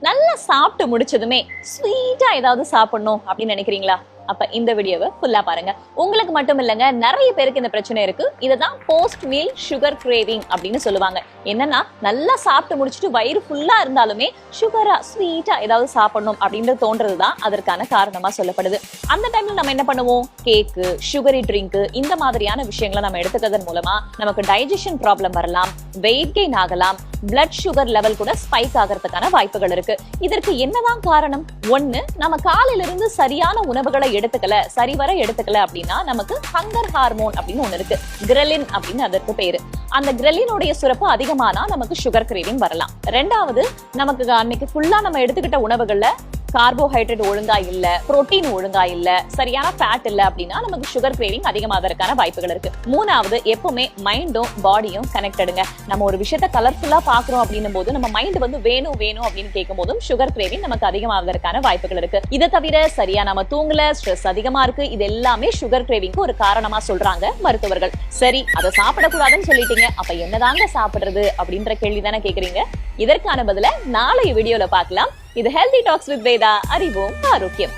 நல்லா சாப்பிட்டு முடிச்சதுமே ஸ்வீட்டா ஏதாவது சாப்பிடணும் அப்படின்னு நினைக்கிறீங்களா? அப்ப இந்த வீடியோவை ஃபுல்லா பாருங்க. உங்களுக்கு மட்டும் இல்லங்க, நிறைய பேருக்கு இந்த பிரச்சனை இருக்கு. இதுதான் போஸ்ட் மீல் சுகர் கிரேவிங் அப்படின்னு சொல்லுவாங்க. என்னன்னா, நல்லா சாப்பிட்டு முடிச்சுட்டு வயிறு ஃபுல்லா இருந்தாலுமே சுகரா ஸ்வீட்டா ஏதாவது சாப்பிடணும் அப்படின்னு தோன்றதுதான் அதற்கான காரணமா சொல்லப்படுது. அந்த டைம்ல நம்ம என்ன பண்ணுவோம்? கேக்கு, சுகரி ட்ரிங்க், இந்த மாதிரியான விஷயங்களை நம்ம எடுத்துக்கிறதன் மூலமா நமக்கு டைஜஷன் ப்ராப்ளம் வரலாம், வெயிட் கெயின் ஆகலாம், பிளட் சுகர் லெவல் கூட ஸ்பைக் ஆகிறதுக்கான வாய்ப்புகள் இருக்கு. இதற்கு என்னதான் காரணம்? ஒண்ணு, நம்ம காலையில இருந்து சரியான உணவுகளை எடுத்துக்கல, சரிவர எடுத்துக்கல அப்படின்னா நமக்கு ஹங்கர் ஹார்மோன் அப்படின்னு ஒண்ணு இருக்கு. கிரெலின் அப்படின்னு அதற்கு பேரு. அந்த கிரெலினுடைய சுரப்பு அதிகமானா நமக்கு சுகர் கிரேவிங் வரலாம். ரெண்டாவது, நமக்கு அன்னைக்கு ஃபுல்லா நம்ம எடுத்துக்கிட்ட உணவுகள்ல கார்போஹைட்ரேட் ஒழுங்கா இல்ல, புரோட்டீன் ஒழுங்கா இல்ல, சரியான ஃபேட் இல்ல அப்படின்னா நமக்கு சுகர் கிரேவிங் அதிகமாவதற்கான வாய்ப்புகள் இருக்கு. மூணாவது, எப்பவுமே மைண்டும் பாடியும் கனெக்டடுங்க. நம்ம ஒரு விஷயத்த கலர்ஃபுல்லா பாக்குறோம் அப்படின்னும் போது நம்ம மைண்ட் வந்து வேணும் வேணும் அப்படின்னு கேட்கும் போதும் சுகர் கிரேவிங் நமக்கு அதிகமாவதற்கான வாய்ப்புகள் இருக்கு. இதை தவிர சரியா நம்ம தூங்கல, ஸ்ட்ரெஸ் அதிகமா இருக்கு, இது எல்லாமே சுகர் கிரேவிங்க்கு ஒரு காரணமா சொல்றாங்க மருத்துவர்கள். சரி, அதை சாப்பிடக்கூடாதுன்னு சொல்லிட்டீங்க, அப்ப என்னதாங்க சாப்பிடுறது அப்படின்ற கேள்வி தானே கேக்குறீங்க. இதற்கான பதில நாளைய வீடியோல பார்க்கலாம். இது ஹெல்தி டாக்ஸ் வித் வேதா. அறிவோம் ஆரோக்கியம்.